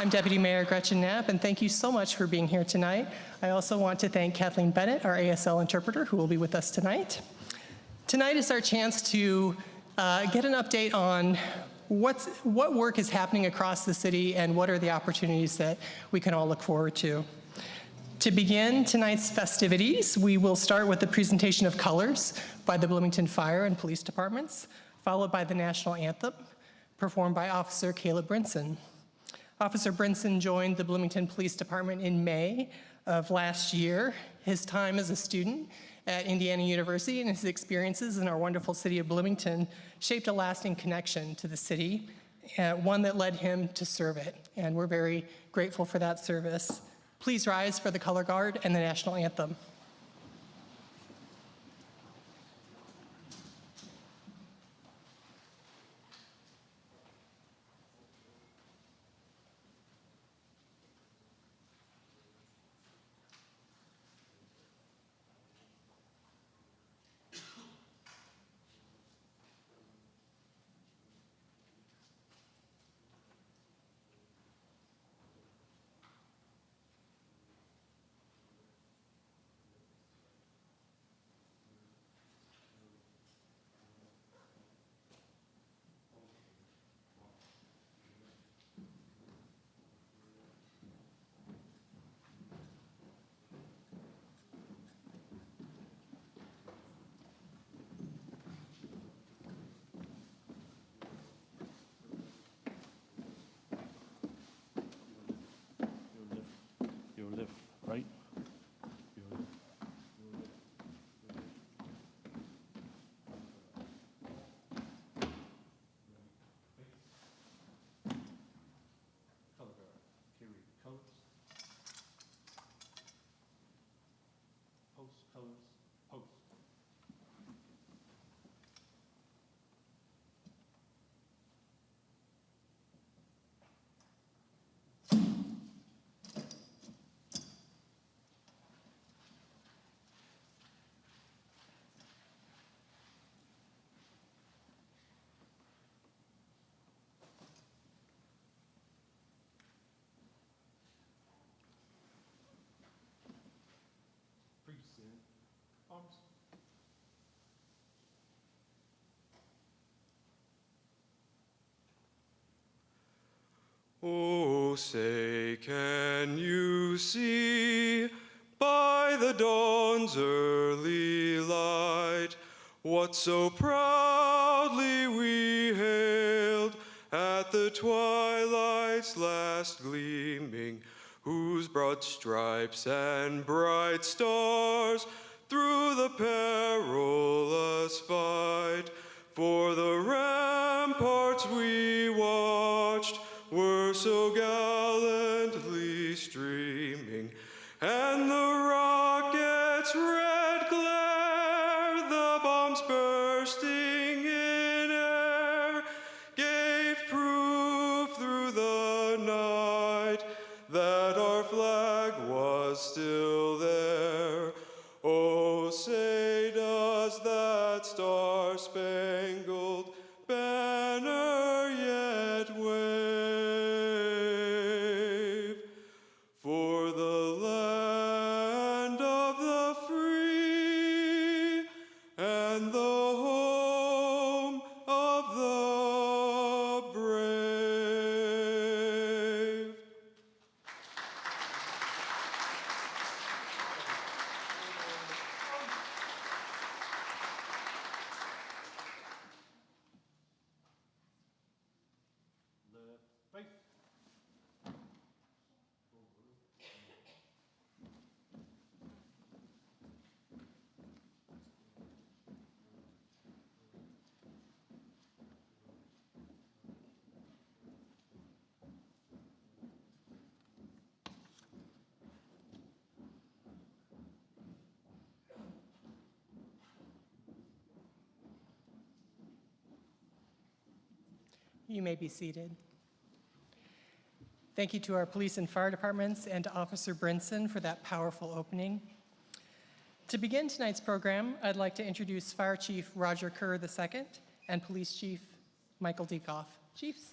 I'm Deputy Mayor Gretchen Knapp, and thank you so much for being here tonight. I also want to thank Kathleen Bennett, our ASL interpreter, who will be with us tonight. Tonight is our chance to get an update on what work is happening across the city and what are the opportunities that we can all look forward to. To begin tonight's festivities, we will start with the presentation of colors by the Bloomington Fire and Police Departments, followed by the National Anthem, performed by Officer Caleb Brinson. Officer Brinson joined the Bloomington Police Department in May of last year. His time as a student at Indiana University and his experiences in our wonderful city of Bloomington shaped a lasting connection to the city, one that led him to serve it. And we're very grateful for that service. Please rise for the color guard and the national anthem. Right? Color guard. Carry colors. Post colors. Post. Precinct. Arms. Oh, say, can you see by the dawn's early light what so proudly we hailed at the twilight's last gleaming, whose broad stripes and bright stars through the perilous fight for the ramparts we watched were so gallantly streaming, and the rocket's red glare, the bombs bursting in air, gave proof through the night that our flag was still there. Oh, say does that star-spangled banner yet wave for the land of the free and the home of the brave? Left. Face. You may be seated. Thank you to our police and fire departments and to Officer Brinson for that powerful opening. To begin tonight's program, I'd like to introduce Fire Chief Roger Kerr II and Police Chief Michael Diekoff. Chiefs.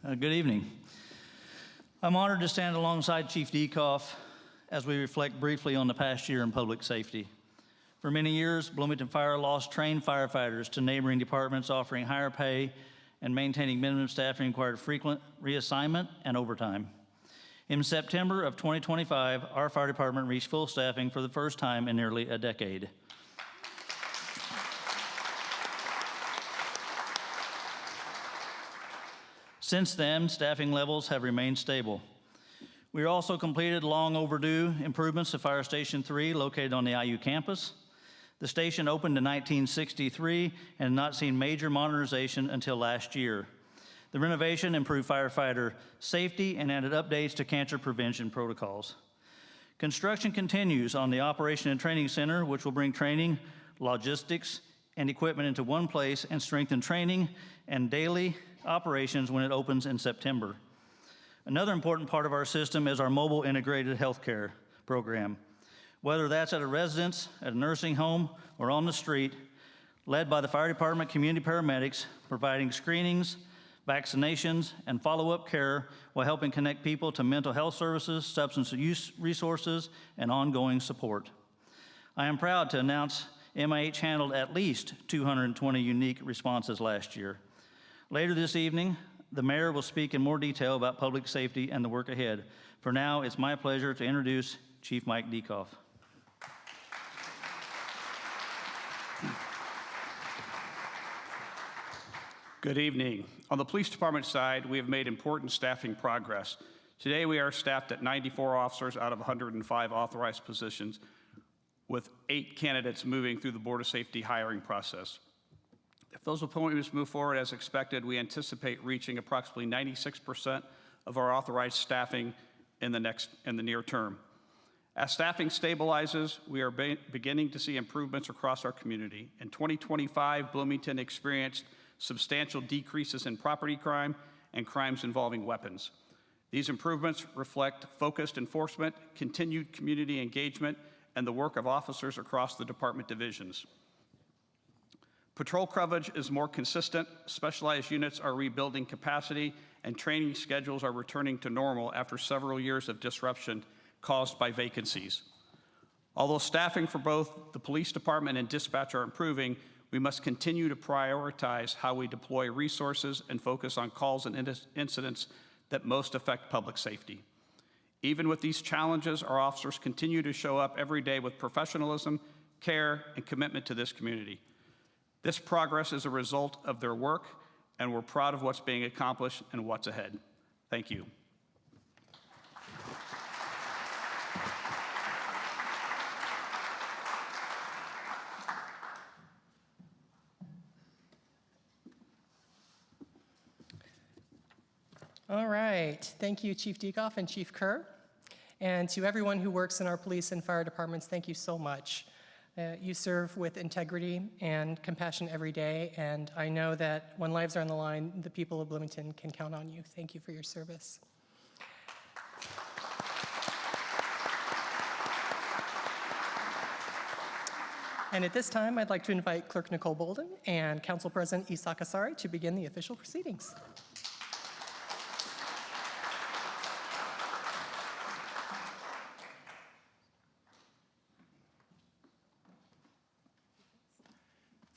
Good evening. I'm honored to stand alongside Chief Dekoff as we reflect briefly on the past year in public safety. For many years, Bloomington Fire lost trained firefighters to neighboring departments offering higher pay and maintaining minimum staffing required frequent reassignment and overtime. In September of 2025, our fire department reached full staffing for the first time in nearly a decade. Since then, staffing levels have remained stable. We also completed long overdue improvements to Fire Station 3 located on the IU campus. The station opened in 1963 and had not seen major modernization until last year. The renovation improved firefighter safety and added updates to cancer prevention protocols. Construction continues on the Operation and Training Center, which will bring training, logistics, and equipment into one place and strengthen training and daily operations when it opens in September. Another important part of our system is our mobile integrated healthcare program. Whether that's at a residence, at a nursing home, or on the street, led by the fire department community paramedics, providing screenings, vaccinations, and follow-up care while helping connect people to mental health services, substance use resources, and ongoing support. I am proud to announce MIH handled at least 220 unique responses last year. Later this evening, the mayor will speak in more detail about public safety and the work ahead. For now, it's my pleasure to introduce Chief Mike Dekoff. Good evening. On the police department side, we have made important staffing progress. Today, we are staffed at 94 officers out of 105 authorized positions, with 8 candidates moving through the Board of Safety hiring process. If those appointments move forward as expected, we anticipate reaching approximately 96% of our authorized staffing in the near term. As staffing stabilizes, we are beginning to see improvements across our community. In 2025, Bloomington experienced substantial decreases in property crime and crimes involving weapons. These improvements reflect focused enforcement, continued community engagement, and the work of officers across the department divisions. Patrol coverage is more consistent, specialized units are rebuilding capacity, and training schedules are returning to normal after several years of disruption caused by vacancies. Although staffing for both the police department and dispatch are improving, we must continue to prioritize how we deploy resources and focus on calls and incidents that most affect public safety. Even with these challenges, our officers continue to show up every day with professionalism, care, and commitment to this community. This progress is a result of their work, and we're proud of what's being accomplished and what's ahead. Thank you. All right. Thank you, Chief Dekoff and Chief Kerr. And to everyone who works in our police and fire departments, thank you so much. You serve with integrity and compassion every day, and I know that when lives are on the line, the people of Bloomington can count on you. Thank you for your service. And at this time, I'd like to invite Clerk Nicole Bolden and Council President Isak Asari to begin the official proceedings.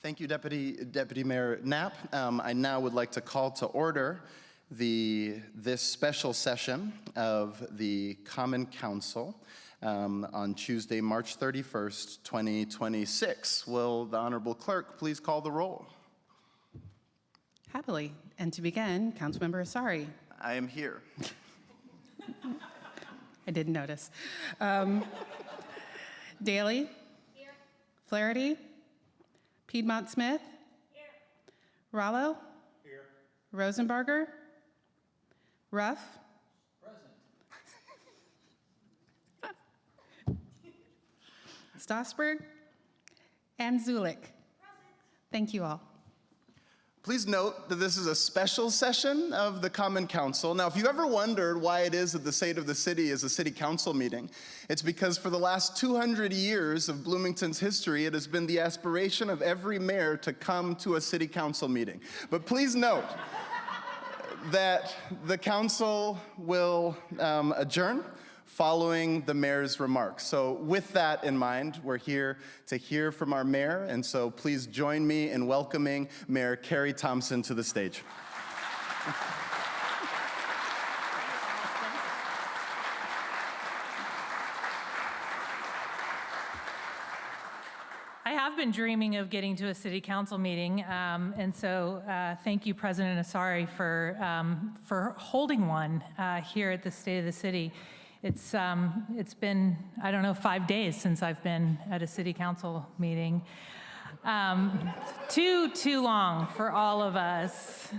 Thank you, Deputy Mayor Knapp. I now would like to call to order this special session of the Common Council on Tuesday, March 31st, 2026. Will the Honorable Clerk please call the roll? Happily. And to begin, Councilmember Asari. I am here. I didn't notice. Daly? Here. Flaherty? Piedmont Smith? Here. Rollo? Here. Rosenbarger? Ruff? Present. Stossberg? And Zulik? Present. Thank you all. Please note that this is a special session of the Common Council. Now, if you ever wondered why it is that the State of the City is a city council meeting, it's because for the last 200 years of Bloomington's history, it has been the aspiration of every mayor to come to a city council meeting. But please note that the council will adjourn following the mayor's remarks. So with that in mind, we're here to hear from our mayor, and so please join me in welcoming Mayor Carrie Thompson to the stage. I have been dreaming of getting to a city council meeting, and so thank you, President Asari, for holding one here at the State of the City. It's been, I don't know, 5 days since I've been at a city council meeting. Too long for all of us.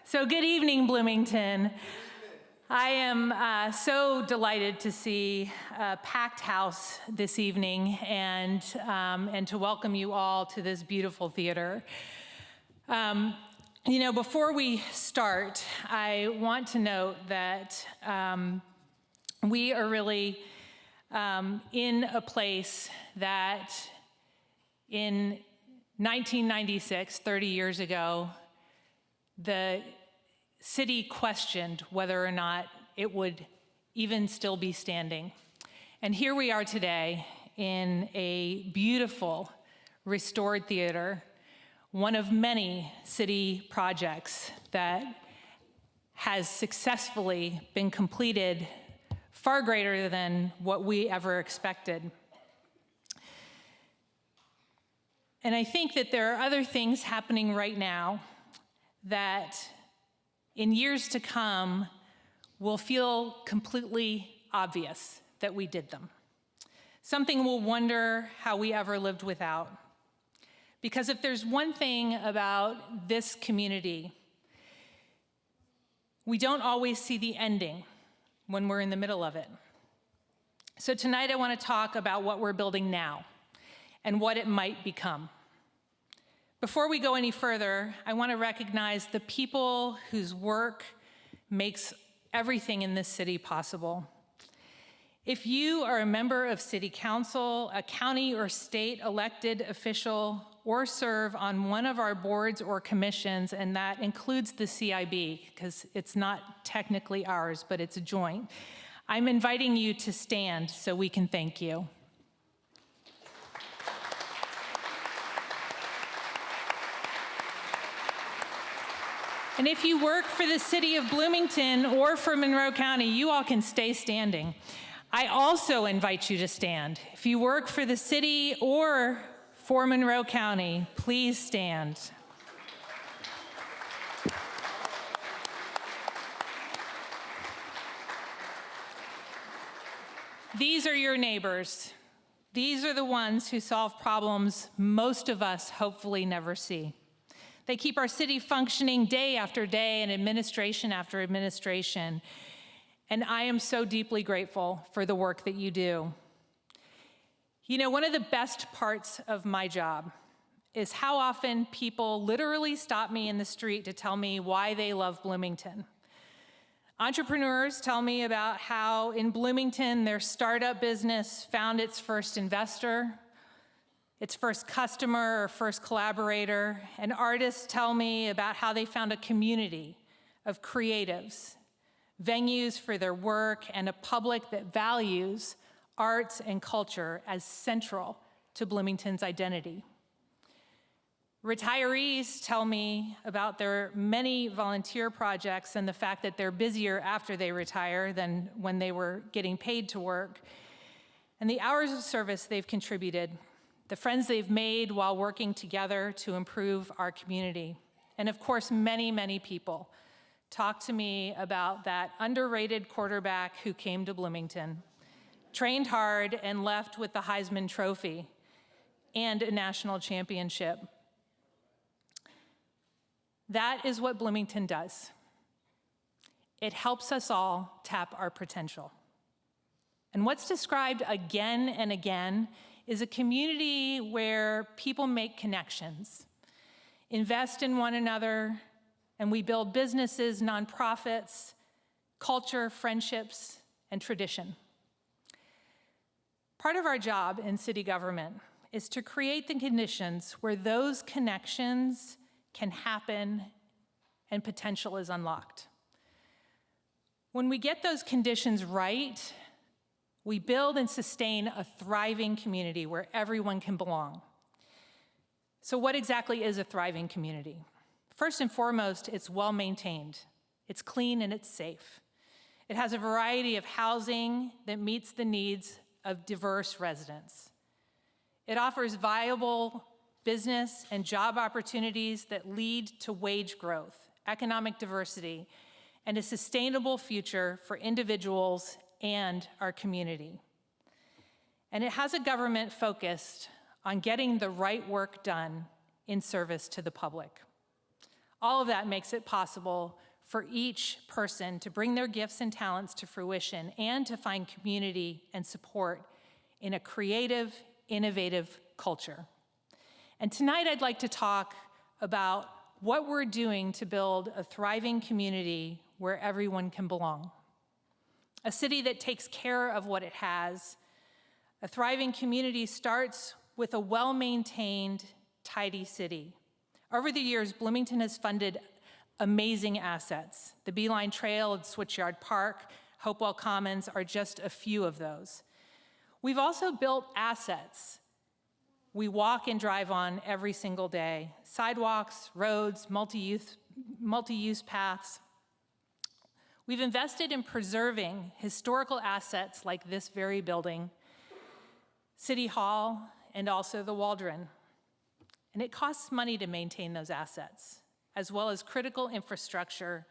So good evening, Bloomington. I am so delighted to see a packed house this evening and to welcome you all to this beautiful theater. You know, before we start, I want to note that we are really in a place that in 1996, 30 years ago, the city questioned whether or not it would even still be standing. And here we are today in a beautiful restored theater, one of many city projects that has successfully been completed, far greater than what we ever expected. And I think that there are other things happening right now that in years to come will feel completely obvious that we did them. Something we'll wonder how we ever lived without. Because if there's one thing about this community, we don't always see the ending when we're in the middle of it. So tonight I want to talk about what we're building now and what it might become. Before we go any further, I want to recognize the people whose work makes everything in this city possible. If you are a member of city council, a county or state elected official, or serve on one of our boards or commissions, and that includes the CIB, because it's not technically ours, but it's a joint, I'm inviting you to stand so we can thank you. And if you work for the city of Bloomington or for Monroe County, you all can stay standing. I also invite you to stand. If you work for the city or for Monroe County, please stand. These are your neighbors. These are the ones who solve problems most of us hopefully never see. They keep our city functioning day after day and administration after administration. And I am so deeply grateful for the work that you do. You know, one of the best parts of my job is how often people literally stop me in the street to tell me why they love Bloomington. Entrepreneurs tell me about how in Bloomington their startup business found its first investor, its first customer or first collaborator, and artists tell me about how they found a community of creatives, venues for their work, and a public that values arts and culture as central to Bloomington's identity. Retirees tell me about their many volunteer projects and the fact that they're busier after they retire than when they were getting paid to work, and the hours of service they've contributed, the friends they've made while working together to improve our community. And of course, many, many people talk to me about that underrated quarterback who came to Bloomington, trained hard, and left with the Heisman Trophy and a national championship. That is what Bloomington does. It helps us all tap our potential. And what's described again and again is a community where people make connections, invest in one another, and we build businesses, nonprofits, culture, friendships, and tradition. Part of our job in city government is to create the conditions where those connections can happen and potential is unlocked. When we get those conditions right, we build and sustain a thriving community where everyone can belong. So what exactly is a thriving community? First and foremost, it's well-maintained, it's clean, and it's safe. It has a variety of housing that meets the needs of diverse residents. It offers viable business and job opportunities that lead to wage growth, economic diversity, and a sustainable future for individuals and our community. And it has a government focused on getting the right work done in service to the public. All of that makes it possible for each person to bring their gifts and talents to fruition and to find community and support in a creative, innovative culture. And tonight I'd like to talk about what we're doing to build a thriving community where everyone can belong. A city that takes care of what it has. A thriving community starts with a well-maintained, tidy city. Over the years, Bloomington has funded amazing assets. The Beeline Trail and Switchyard Park, Hopewell Commons are just a few of those. We've also built assets we walk and drive on every single day. Sidewalks, roads, multi-use paths. We've invested in preserving historical assets like this very building, City Hall, and also the Waldron. And it costs money to maintain those assets, as well as critical infrastructure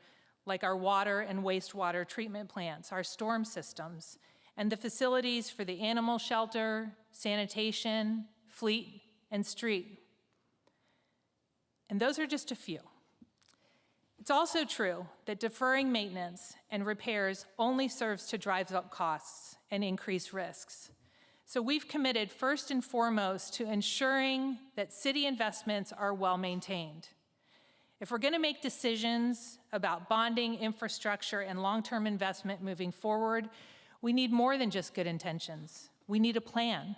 like our water and wastewater treatment plants, our storm systems, and the facilities for the animal shelter, sanitation, fleet, and street. And those are just a few. It's also true that deferring maintenance and repairs only serves to drive up costs and increase risks. So we've committed first and foremost to ensuring that city investments are well maintained. If we're going to make decisions about bonding, infrastructure, and long-term investment moving forward, we need more than just good intentions. We need a plan.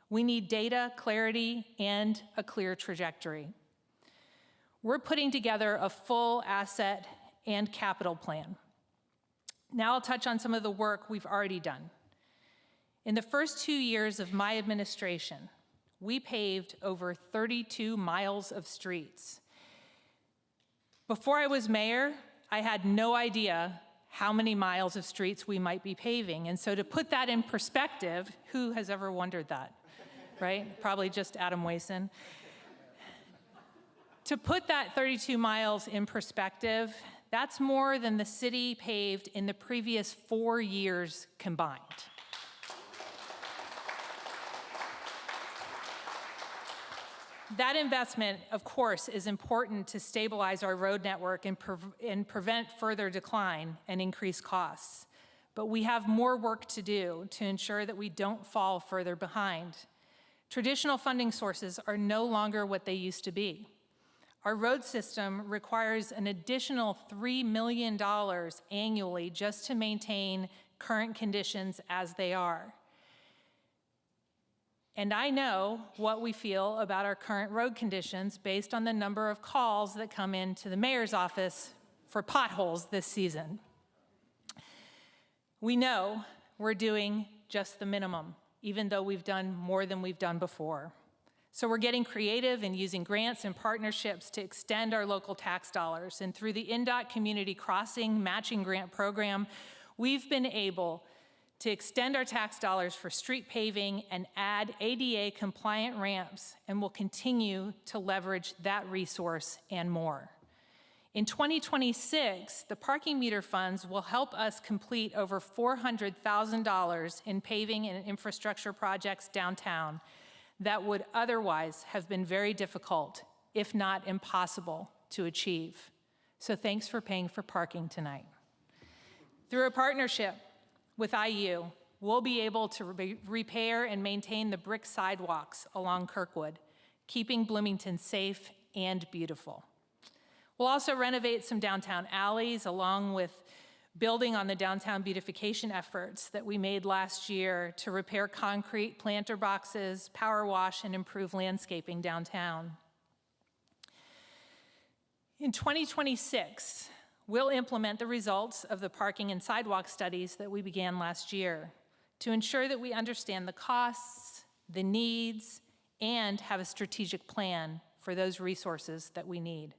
We need data, clarity, and a clear trajectory. We're putting together a full asset and capital plan. Now I'll touch on some of the work we've already done. In the first 2 years of my administration, we paved over 32 miles of streets. Before I was mayor, I had no idea how many miles of streets we might be paving. And so to put that in perspective, who has ever wondered that, right? Probably just Adam Wason. To put that 32 miles in perspective, that's more than the city paved in the previous 4 years combined. That investment, of course, is important to stabilize our road network and prevent further decline and increased costs. But we have more work to do to ensure that we don't fall further behind. Traditional funding sources are no longer what they used to be. Our road system requires an additional $3 million annually just to maintain current conditions as they are. And I know what we feel about our current road conditions based on the number of calls that come into the mayor's office for potholes this season. We know we're doing just the minimum, even though we've done more than we've done before. So we're getting creative and using grants and partnerships to extend our local tax dollars. And through the INDOT Community Crossing Matching Grant Program, we've been able to extend our tax dollars for street paving and add ADA compliant ramps, and will continue to leverage that resource and more. In 2026, the parking meter funds will help us complete over $400,000 in paving and infrastructure projects downtown that would otherwise have been very difficult, if not impossible, to achieve. So thanks for paying for parking tonight. Through a partnership with IU, we'll be able to repair and maintain the brick sidewalks along Kirkwood, keeping Bloomington safe and beautiful. We'll also renovate some downtown alleys, along with building on the downtown beautification efforts that we made last year to repair concrete planter boxes, power wash, and improve landscaping downtown. In 2026, we'll implement the results of the parking and sidewalk studies that we began last year to ensure that we understand the costs, the needs, and have a strategic plan for those resources that we need.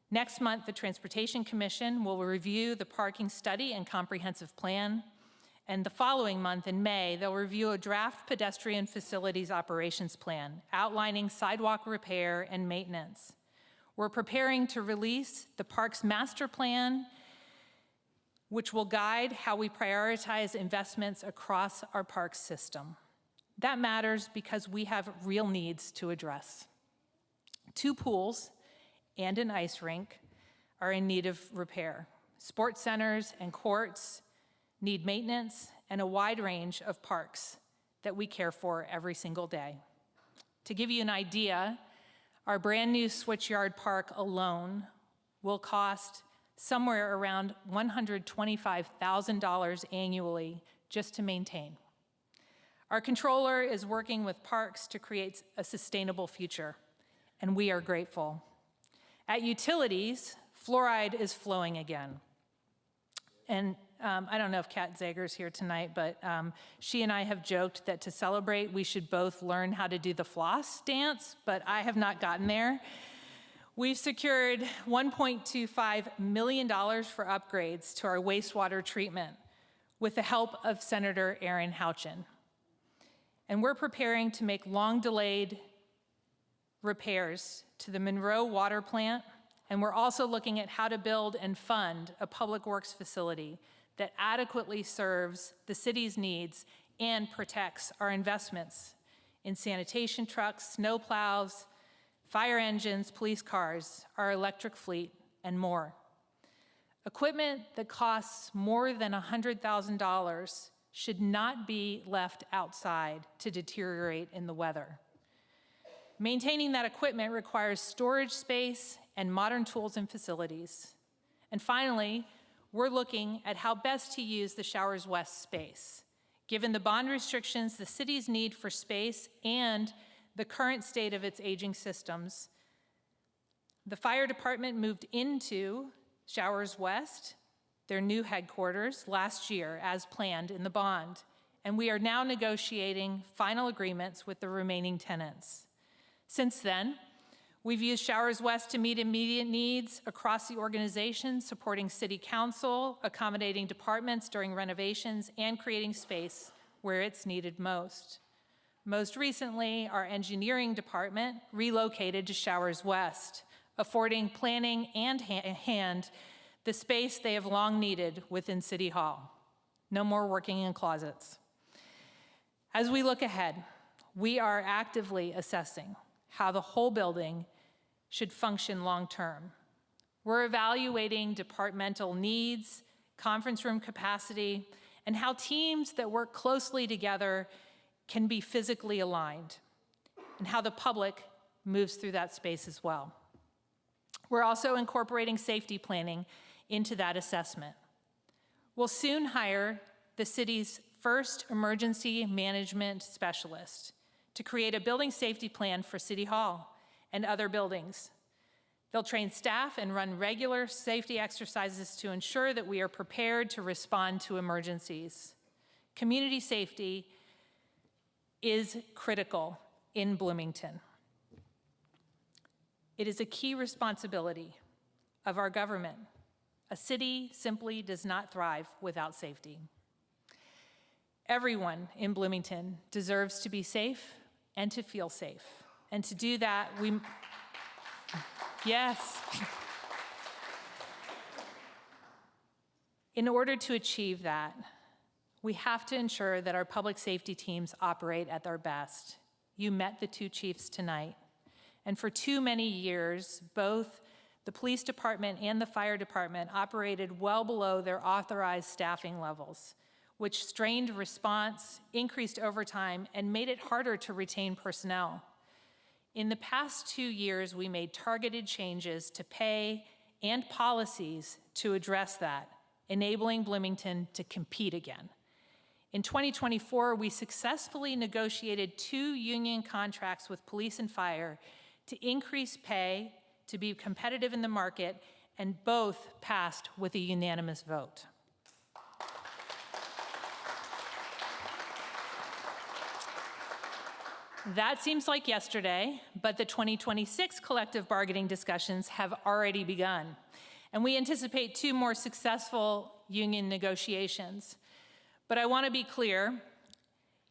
Next month, the Transportation Commission will review the parking study and comprehensive plan, and the following month in May, they'll review a draft pedestrian facilities operations plan outlining sidewalk repair and maintenance. We're preparing to release the Parks Master Plan, which will guide how we prioritize investments across our parks system. That matters because we have real needs to address. 2 pools and an ice rink are in need of repair. Sports centers and courts need maintenance, and a wide range of parks that we care for every single day. To give you an idea, our brand new Switchyard Park alone will cost somewhere around $125,000 annually just to maintain. Our controller is working with parks to create a sustainable future, and we are grateful. At utilities, fluoride is flowing again. And I don't know if Kat Zager's here tonight, but she and I have joked that to celebrate, we should both learn how to do the floss dance, but I have not gotten there. We've secured $1.25 million for upgrades to our wastewater treatment with the help of Senator Aaron Houchin. And we're preparing to make long-delayed repairs to the Monroe Water Plant, and we're also looking at how to build and fund a public works facility that adequately serves the city's needs and protects our investments in sanitation trucks, snow plows, fire engines, police cars, our electric fleet, and more. Equipment that costs more than $100,000 should not be left outside to deteriorate in the weather. Maintaining that equipment requires storage space and modern tools and facilities. And finally, we're looking at how best to use the Showers West space, given the bond restrictions, the city's need for space, and the current state of its aging systems. The fire department moved into Showers West, their new headquarters, last year as planned in the bond, and we are now negotiating final agreements with the remaining tenants. Since then, we've used Showers West to meet immediate needs across the organization, supporting city council, accommodating departments during renovations, and creating space where it's needed most. Most recently, our engineering department relocated to Showers West, affording planning and hand the space they have long needed within City Hall. No more working in closets. As we look ahead, we are actively assessing how the whole building should function long-term. We're evaluating departmental needs, conference room capacity, and how teams that work closely together can be physically aligned, and how the public moves through that space as well. We're also incorporating safety planning into that assessment. We'll soon hire the city's first emergency management specialist to create a building safety plan for City Hall and other buildings. They'll train staff and run regular safety exercises to ensure that we are prepared to respond to emergencies. Community safety is critical in Bloomington. It is a key responsibility of our government. A city simply does not thrive without safety. Everyone in Bloomington deserves to be safe and to feel safe. And to do that, yes. In order to achieve that, we have to ensure that our public safety teams operate at their best. You met the 2 chiefs tonight. And for too many years, both the police department and the fire department operated well below their authorized staffing levels, which strained response, increased overtime, and made it harder to retain personnel. In the past 2 years, we made targeted changes to pay and policies to address that, enabling Bloomington to compete again. In 2024, we successfully negotiated 2 union contracts with police and fire to increase pay, to be competitive in the market, and both passed with a unanimous vote. That seems like yesterday, but the 2026 collective bargaining discussions have already begun, and we anticipate 2 more successful union negotiations. But I want to be clear,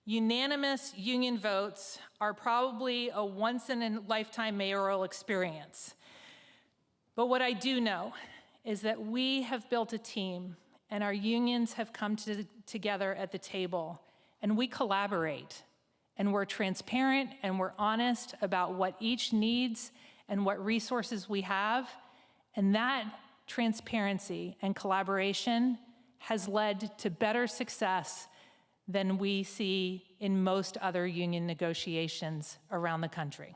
unanimous union votes are probably a once-in-a-lifetime mayoral experience. But what I do know is that we have built a team, and our unions have come together at the table, and we collaborate. And we're transparent and we're honest about what each needs and what resources we have. And that transparency and collaboration has led to better success than we see in most other union negotiations around the country.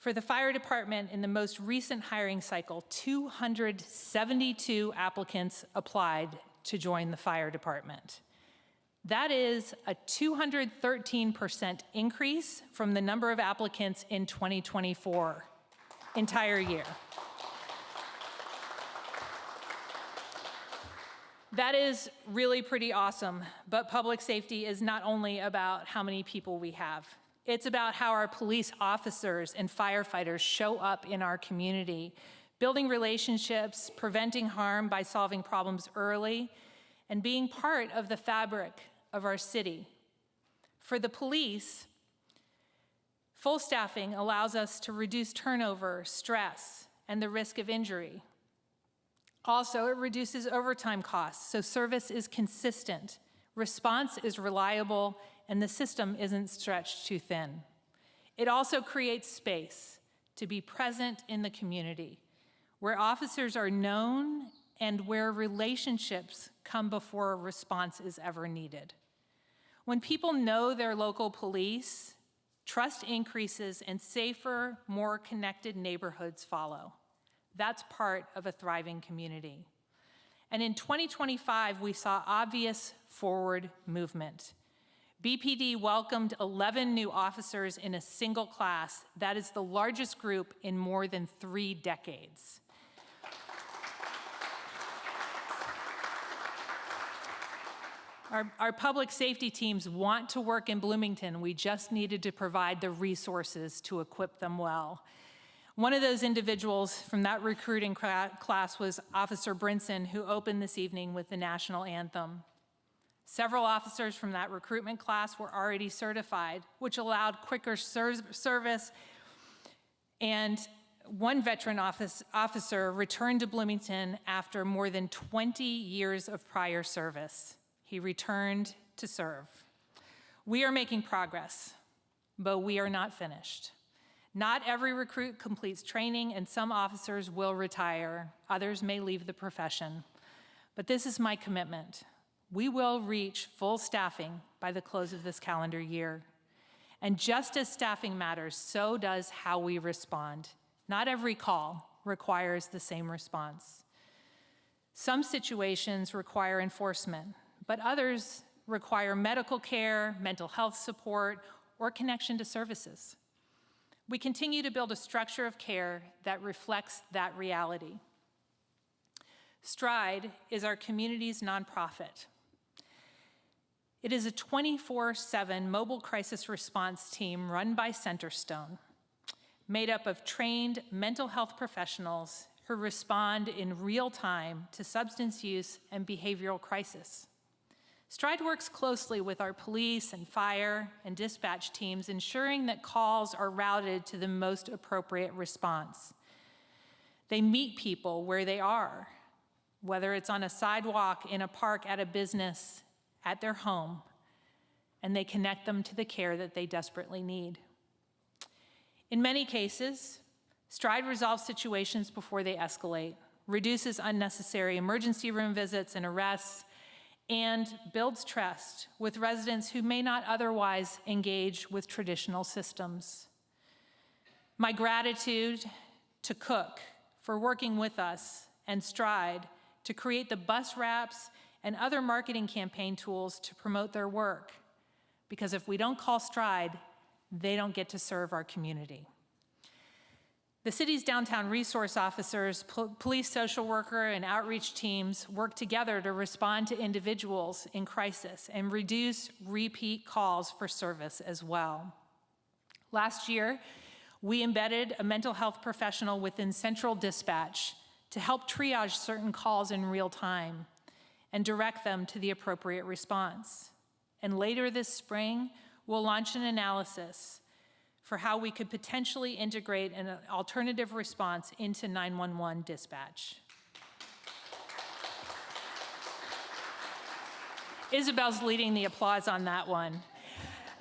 For the fire department, in the most recent hiring cycle, 272 applicants applied to join the fire department. That is a 213% increase from the number of applicants in 2024, entire year. That is really pretty awesome, but public safety is not only about how many people we have. It's about how our police officers and firefighters show up in our community, building relationships, preventing harm by solving problems early, and being part of the fabric of our city. For the police, full staffing allows us to reduce turnover, stress, and the risk of injury. Also, it reduces overtime costs, so service is consistent, response is reliable, and the system isn't stretched too thin. It also creates space to be present in the community, where officers are known and where relationships come before a response is ever needed. When people know their local police, trust increases and safer, more connected neighborhoods follow. That's part of a thriving community. And in 2025, we saw obvious forward movement. BPD welcomed 11 new officers in a single class. That is the largest group in more than 3 decades. Our public safety teams want to work in Bloomington. We just needed to provide the resources to equip them well. One of those individuals from that recruiting class was Officer Brinson, who opened this evening with the national anthem. Several officers from that recruitment class were already certified, which allowed quicker service, and one veteran officer returned to Bloomington after more than 20 years of prior service. He returned to serve. We are making progress, but we are not finished. Not every recruit completes training, and some officers will retire. Others may leave the profession. But this is my commitment. We will reach full staffing by the close of this calendar year. And just as staffing matters, so does how we respond. Not every call requires the same response. Some situations require enforcement, but others require medical care, mental health support, or connection to services. We continue to build a structure of care that reflects that reality. Stride is our community's nonprofit. It is a 24/7 mobile crisis response team run by Centerstone, made up of trained mental health professionals who respond in real time to substance use and behavioral crisis. Stride works closely with our police and fire and dispatch teams, ensuring that calls are routed to the most appropriate response. They meet people where they are, whether it's on a sidewalk, in a park, at a business, at their home, and they connect them to the care that they desperately need. In many cases, Stride resolves situations before they escalate, reduces unnecessary emergency room visits and arrests, and builds trust with residents who may not otherwise engage with traditional systems. My gratitude to Cook for working with us and Stride to create the bus wraps and other marketing campaign tools to promote their work. Because if we don't call Stride, they don't get to serve our community. The city's downtown resource officers, police social worker, and outreach teams work together to respond to individuals in crisis and reduce repeat calls for service as well. Last year, we embedded a mental health professional within central dispatch to help triage certain calls in real time and direct them to the appropriate response. And later this spring, we'll launch an analysis for how we could potentially integrate an alternative response into 911 dispatch. Isabel's leading the applause on that one.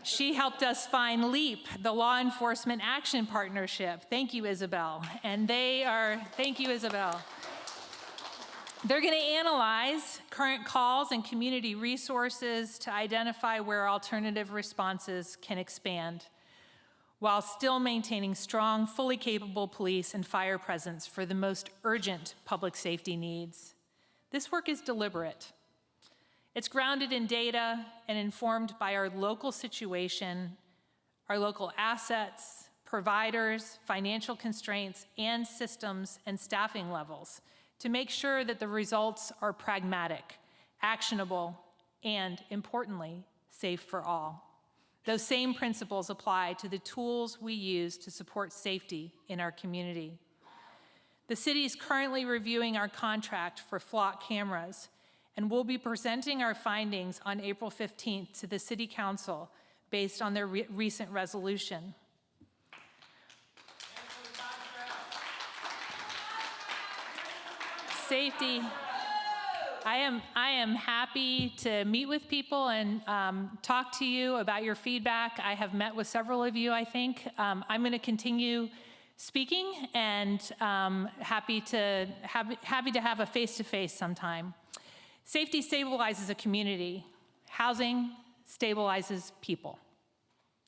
She helped us find LEAP, the Law Enforcement Action Partnership. Thank you, Isabel. And thank you, Isabel. They're going to analyze current calls and community resources to identify where alternative responses can expand, while still maintaining strong, fully capable police and fire presence for the most urgent public safety needs. This work is deliberate. It's grounded in data and informed by our local situation, our local assets, providers, financial constraints, and systems and staffing levels to make sure that the results are pragmatic, actionable, and importantly, safe for all. Those same principles apply to the tools we use to support safety in our community. The city is currently reviewing our contract for flock cameras, and we'll be presenting our findings on April 15th to the City Council based on their recent resolution. Safety. I am happy to meet with people and talk to you about your feedback. I have met with several of you, I think. I'm going to continue speaking and happy to have a face-to-face sometime. Safety stabilizes a community. Housing stabilizes people.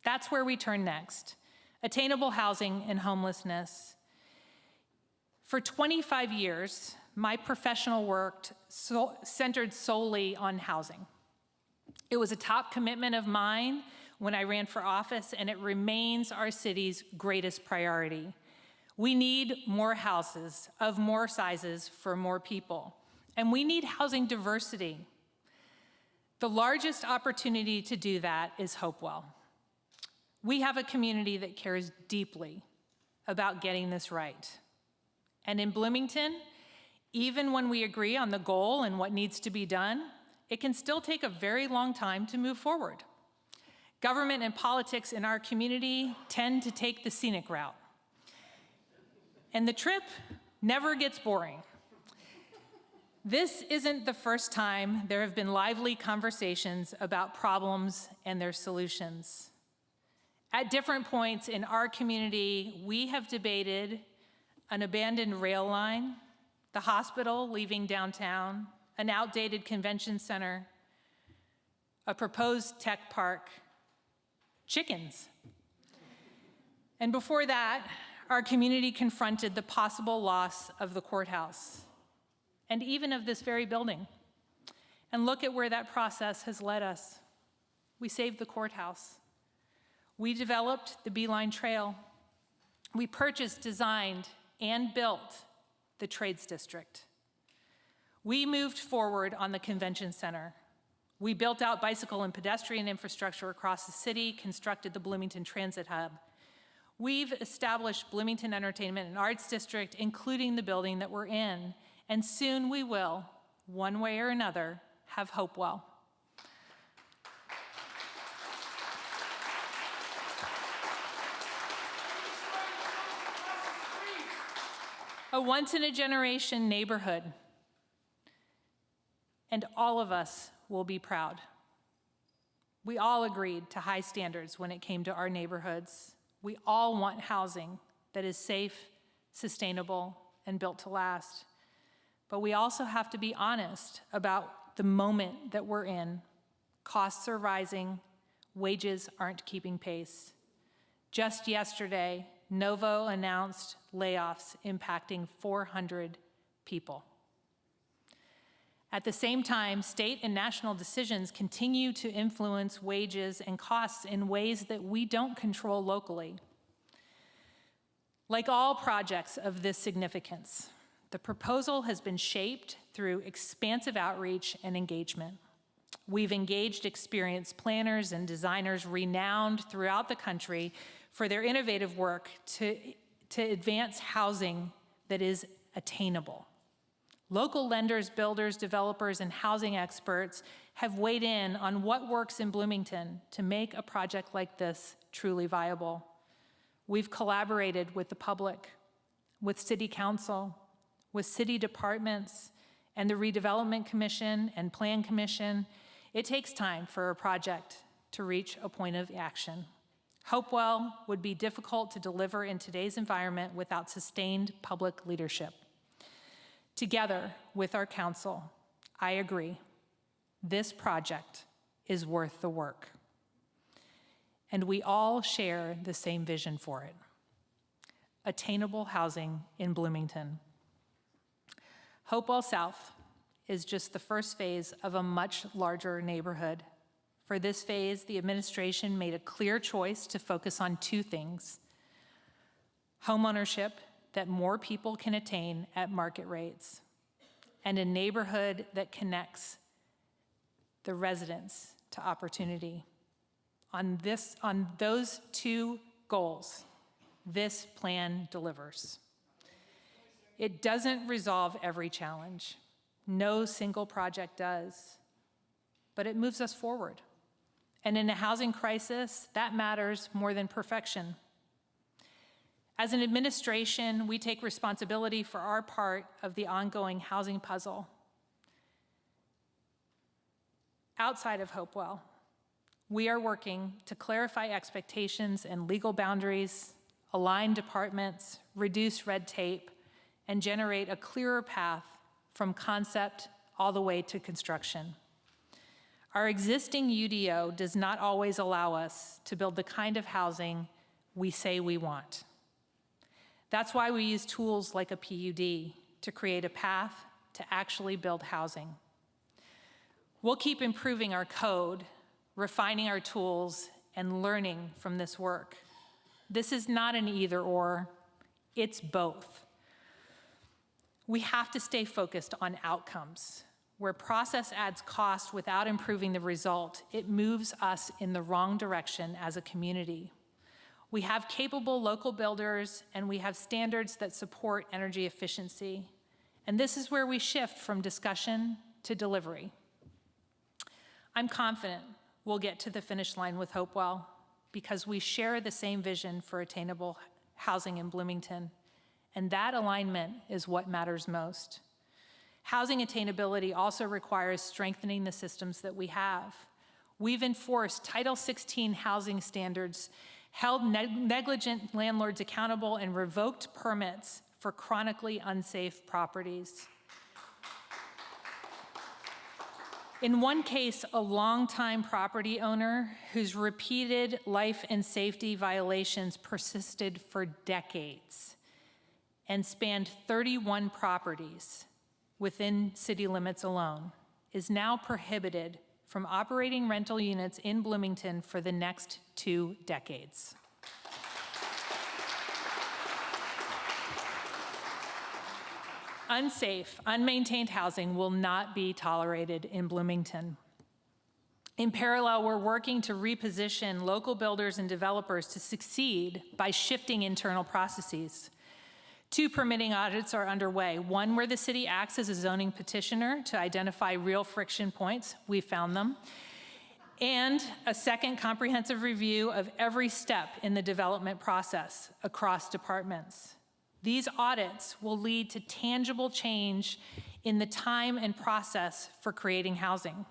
That's where we turn next. Attainable housing and homelessness. For 25 years, my professional work centered solely on housing. It was a top commitment of mine when I ran for office, and it remains our city's greatest priority. We need more houses of more sizes for more people, and we need housing diversity. The largest opportunity to do that is Hopewell. We have a community that cares deeply about getting this right. And in Bloomington, even when we agree on the goal and what needs to be done, it can still take a very long time to move forward. Government and politics in our community tend to take the scenic route. And the trip never gets boring. This isn't the first time there have been lively conversations about problems and their solutions. At different points in our community, we have debated an abandoned rail line, the hospital leaving downtown, an outdated convention center, a proposed tech park, chickens. And before that, our community confronted the possible loss of the courthouse, and even of this very building. And look at where that process has led us. We saved the courthouse. We developed the Beeline Trail. We purchased, designed, and built the Trades District. We moved forward on the Convention Center. We built out bicycle and pedestrian infrastructure across the city, constructed the Bloomington Transit Hub. We've established Bloomington Entertainment and Arts District, including the building that we're in, and soon we will, one way or another, have Hopewell. A once-in-a-generation neighborhood, and all of us will be proud. We all agreed to high standards when it came to our neighborhoods. We all want housing that is safe, sustainable, and built to last. But we also have to be honest about the moment that we're in. Costs are rising, wages aren't keeping pace. Just yesterday, Novo announced layoffs impacting 400 people. At the same time, state and national decisions continue to influence wages and costs in ways that we don't control locally. Like all projects of this significance, the proposal has been shaped through expansive outreach and engagement. We've engaged experienced planners and designers renowned throughout the country for their innovative work to advance housing that is attainable. Local lenders, builders, developers, and housing experts have weighed in on what works in Bloomington to make a project like this truly viable. We've collaborated with the public, with City Council, with city departments, and the Redevelopment Commission and Plan Commission. It takes time for a project to reach a point of action. Hopewell would be difficult to deliver in today's environment without sustained public leadership. Together with our council, I agree, this project is worth the work. And we all share the same vision for it: attainable housing in Bloomington. Hopewell South is just the first phase of a much larger neighborhood. For this phase, the administration made a clear choice to focus on two things: homeownership that more people can attain at market rates, and a neighborhood that connects the residents to opportunity. On those two goals, this plan delivers. It doesn't resolve every challenge. No single project does, but it moves us forward. And in a housing crisis, that matters more than perfection. As an administration, we take responsibility for our part of the ongoing housing puzzle. Outside of Hopewell, we are working to clarify expectations and legal boundaries, align departments, reduce red tape, and generate a clearer path from concept all the way to construction. Our existing UDO does not always allow us to build the kind of housing we say we want. That's why we use tools like a PUD to create a path to actually build housing. We'll keep improving our code, refining our tools, and learning from this work. This is not an either-or, it's both. We have to stay focused on outcomes. Where process adds cost without improving the result, it moves us in the wrong direction as a community. We have capable local builders, and we have standards that support energy efficiency. And this is where we shift from discussion to delivery. I'm confident we'll get to the finish line with Hopewell because we share the same vision for attainable housing in Bloomington, and that alignment is what matters most. Housing attainability also requires strengthening the systems that we have. We've enforced Title 16 housing standards, held negligent landlords accountable, and revoked permits for chronically unsafe properties. In one case, a longtime property owner whose repeated life and safety violations persisted for decades and spanned 31 properties within city limits alone, is now prohibited from operating rental units in Bloomington for the next 2 decades. Unsafe, unmaintained housing will not be tolerated in Bloomington. In parallel, we're working to reposition local builders and developers to succeed by shifting internal processes. 2 permitting audits are underway, one where the city acts as a zoning petitioner to identify real friction points, we found them, and a second comprehensive review of every step in the development process across departments. These audits will lead to tangible change in the time and process for creating housing.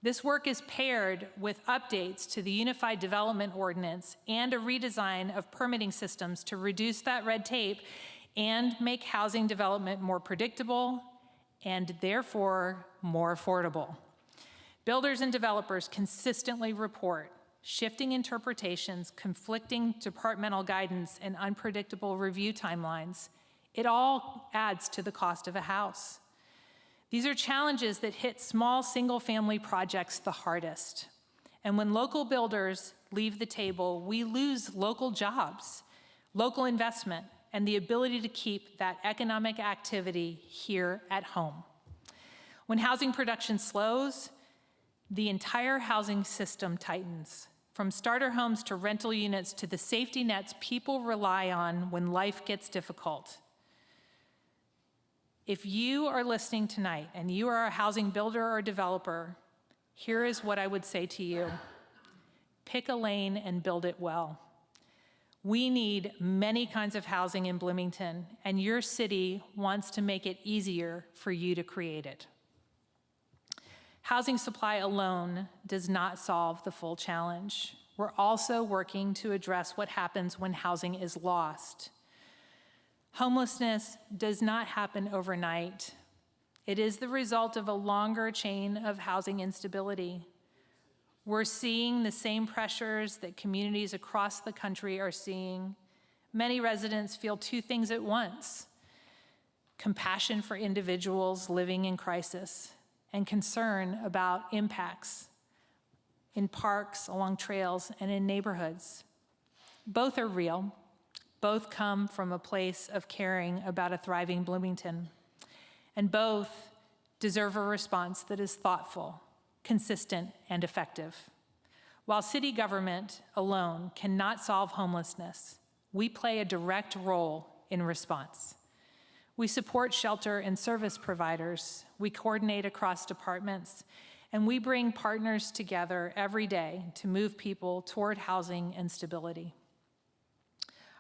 This work is paired with updates to the Unified Development Ordinance and a redesign of permitting systems to reduce that red tape and make housing development more predictable and therefore more affordable. Builders and developers consistently report shifting interpretations, conflicting departmental guidance, and unpredictable review timelines. It all adds to the cost of a house. These are challenges that hit small single-family projects the hardest. And when local builders leave the table, we lose local jobs, local investment, and the ability to keep that economic activity here at home. When housing production slows, the entire housing system tightens, from starter homes to rental units to the safety nets people rely on when life gets difficult. If you are listening tonight and you are a housing builder or developer, here is what I would say to you. Pick a lane and build it well. We need many kinds of housing in Bloomington, and your city wants to make it easier for you to create it. Housing supply alone does not solve the full challenge. We're also working to address what happens when housing is lost. Homelessness does not happen overnight. It is the result of a longer chain of housing instability. We're seeing the same pressures that communities across the country are seeing. Many residents feel two things at once: compassion for individuals living in crisis and concern about impacts in parks, along trails, and in neighborhoods. Both are real. Both come from a place of caring about a thriving Bloomington. And both deserve a response that is thoughtful, consistent, and effective. While city government alone cannot solve homelessness, we play a direct role in response. We support shelter and service providers, we coordinate across departments, and we bring partners together every day to move people toward housing and stability.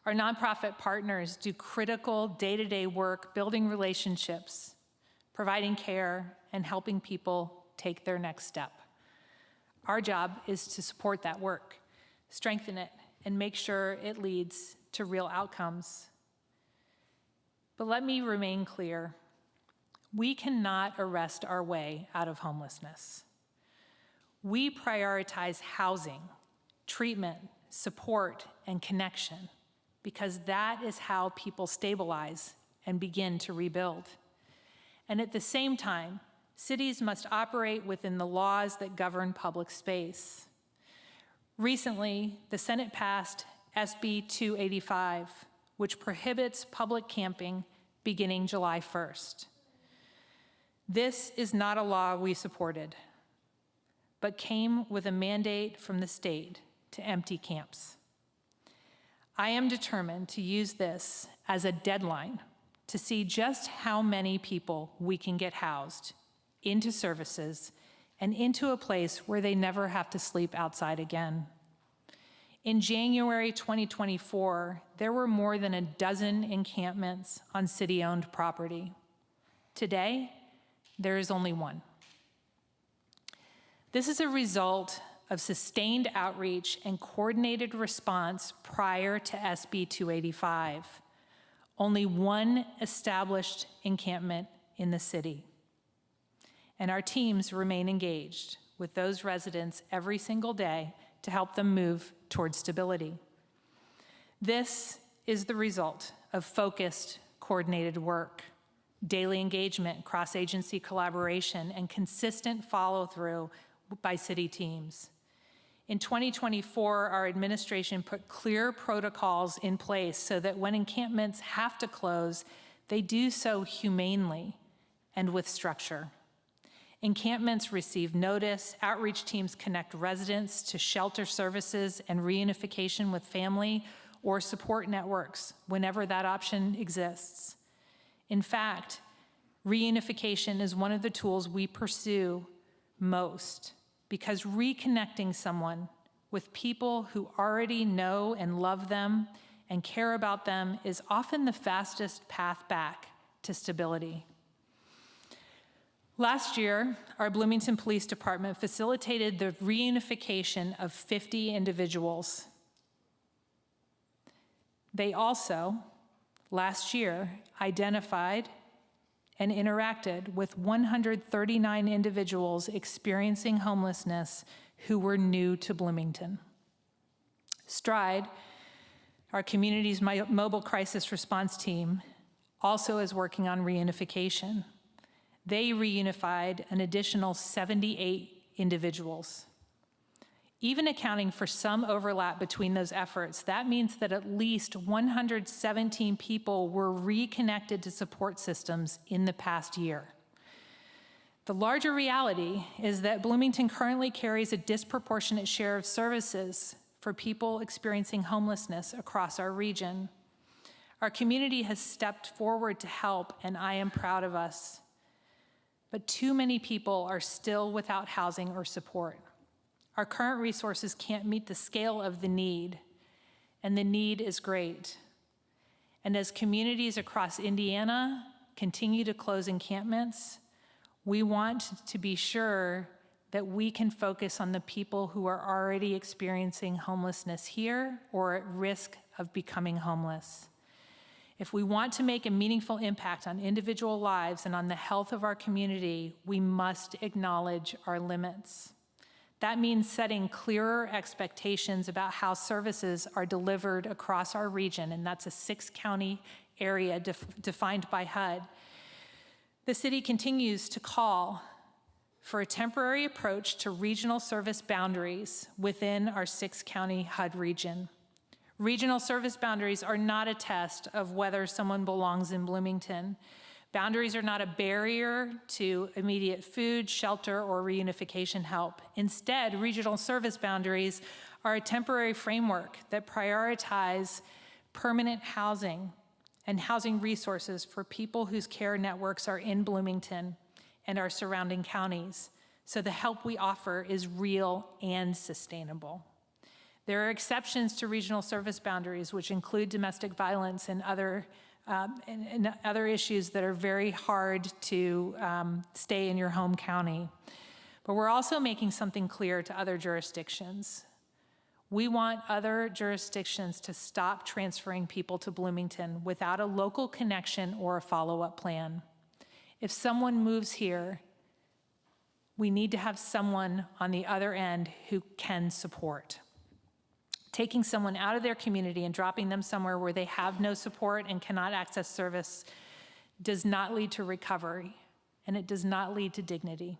Our nonprofit partners do critical day-to-day work building relationships, providing care, and helping people take their next step. Our job is to support that work, strengthen it, and make sure it leads to real outcomes. But let me remain clear. We cannot arrest our way out of homelessness. We prioritize housing, treatment, support, and connection because that is how people stabilize and begin to rebuild. And at the same time, cities must operate within the laws that govern public space. Recently, the Senate passed SB 285, which prohibits public camping beginning July 1st. This is not a law we supported, but came with a mandate from the state to empty camps. I am determined to use this as a deadline to see just how many people we can get housed into services and into a place where they never have to sleep outside again. In January 2024, there were more than a dozen encampments on city-owned property. Today, there is only one. This is a result of sustained outreach and coordinated response prior to SB 285. Only one established encampment in the city. And our teams remain engaged with those residents every single day to help them move towards stability. This is the result of focused, coordinated work, daily engagement, cross-agency collaboration, and consistent follow-through by city teams. In 2024, our administration put clear protocols in place so that when encampments have to close, they do so humanely and with structure. Encampments receive notice, outreach teams connect residents to shelter services and reunification with family or support networks whenever that option exists. In fact, reunification is one of the tools we pursue most because reconnecting someone with people who already know and love them and care about them is often the fastest path back to stability. Last year, our Bloomington Police Department facilitated the reunification of 50 individuals. They also, last year, identified and interacted with 139 individuals experiencing homelessness who were new to Bloomington. STRIDE, our community's mobile crisis response team, also is working on reunification. They reunified an additional 78 individuals. Even accounting for some overlap between those efforts, that means that at least 117 people were reconnected to support systems in the past year. The larger reality is that Bloomington currently carries a disproportionate share of services for people experiencing homelessness across our region. Our community has stepped forward to help, and I am proud of us. But too many people are still without housing or support. Our current resources can't meet the scale of the need, and the need is great. And as communities across Indiana continue to close encampments, we want to be sure that we can focus on the people who are already experiencing homelessness here or at risk of becoming homeless. If we want to make a meaningful impact on individual lives and on the health of our community, we must acknowledge our limits. That means setting clearer expectations about how services are delivered across our region, and that's a 6-county area defined by HUD. The city continues to call for a temporary approach to regional service boundaries within our 6-county HUD region. Regional service boundaries are not a test of whether someone belongs in Bloomington. Boundaries are not a barrier to immediate food, shelter, or reunification help. Instead, regional service boundaries are a temporary framework that prioritize permanent housing and housing resources for people whose care networks are in Bloomington and our surrounding counties, so the help we offer is real and sustainable. There are exceptions to regional service boundaries, which include domestic violence and other issues that are very hard to stay in your home county. But we're also making something clear to other jurisdictions. We want other jurisdictions to stop transferring people to Bloomington without a local connection or a follow-up plan. If someone moves here, we need to have someone on the other end who can support. Taking someone out of their community and dropping them somewhere where they have no support and cannot access service does not lead to recovery, and it does not lead to dignity.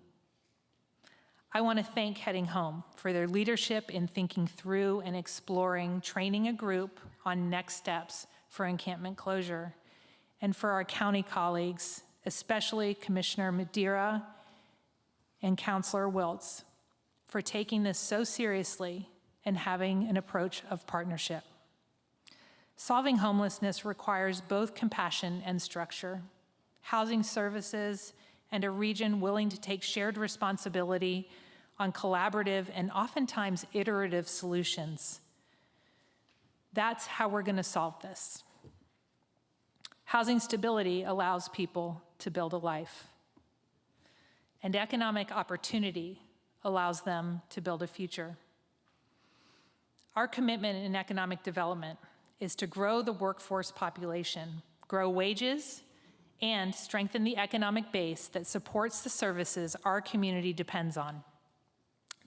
I want to thank Heading Home for their leadership in thinking through and exploring training a group on next steps for encampment closure, and for our county colleagues, especially Commissioner Madeira and Councilor Wiltz, for taking this so seriously and having an approach of partnership. Solving homelessness requires both compassion and structure, housing services, and a region willing to take shared responsibility on collaborative and oftentimes iterative solutions. That's how we're going to solve this. Housing stability allows people to build a life, and economic opportunity allows them to build a future. Our commitment in economic development is to grow the workforce population, grow wages, and strengthen the economic base that supports the services our community depends on.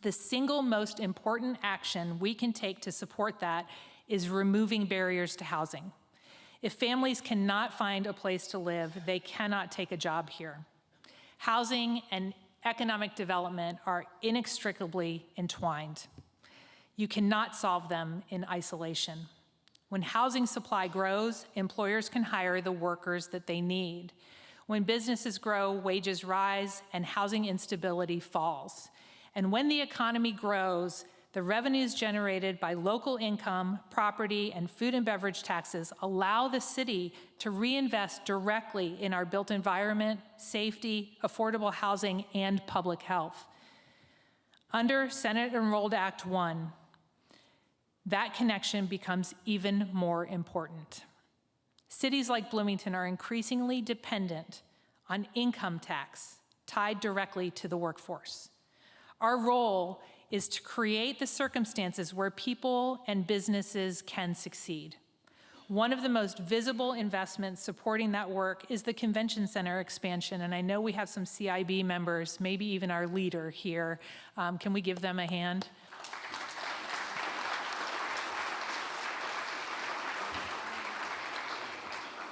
The single most important action we can take to support that is removing barriers to housing. If families cannot find a place to live, they cannot take a job here. Housing and economic development are inextricably entwined. You cannot solve them in isolation. When housing supply grows, employers can hire the workers that they need. When businesses grow, wages rise, and housing instability falls. And when the economy grows, the revenues generated by local income, property, and food and beverage taxes allow the city to reinvest directly in our built environment, safety, affordable housing, and public health. Under Senate Enrolled Act 1, that connection becomes even more important. Cities like Bloomington are increasingly dependent on income tax tied directly to the workforce. Our role is to create the circumstances where people and businesses can succeed. One of the most visible investments supporting that work is the convention center expansion, and I know we have some CIB members, maybe even our leader here. Can we give them a hand?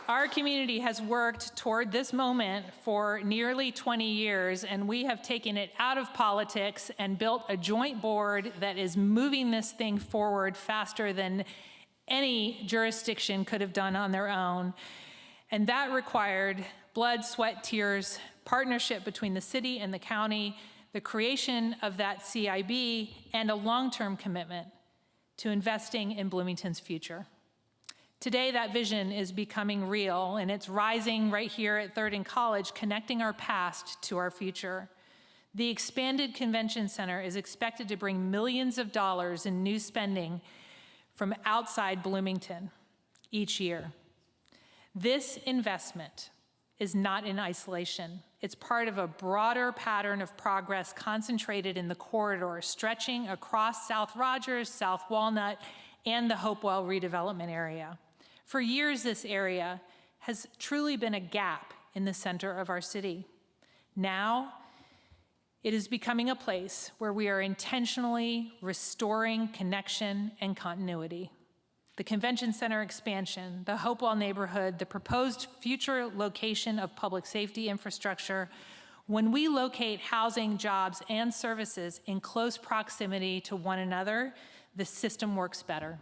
Our community has worked toward this moment for nearly 20 years, and we have taken it out of politics and built a joint board that is moving this thing forward faster than any jurisdiction could have done on their own. And that required blood, sweat, tears, partnership between the city and the county, the creation of that CIB, and a long-term commitment to investing in Bloomington's future. Today, that vision is becoming real, and it's rising right here at 3rd and College, connecting our past to our future. The expanded convention center is expected to bring millions of dollars in new spending from outside Bloomington each year. This investment is not in isolation. It's part of a broader pattern of progress concentrated in the corridor, stretching across South Rogers, South Walnut, and the Hopewell redevelopment area. For years, this area has truly been a gap in the center of our city. Now, it is becoming a place where we are intentionally restoring connection and continuity. The convention center expansion, the Hopewell neighborhood, the proposed future location of public safety infrastructure. When we locate housing, jobs, and services in close proximity to one another, the system works better.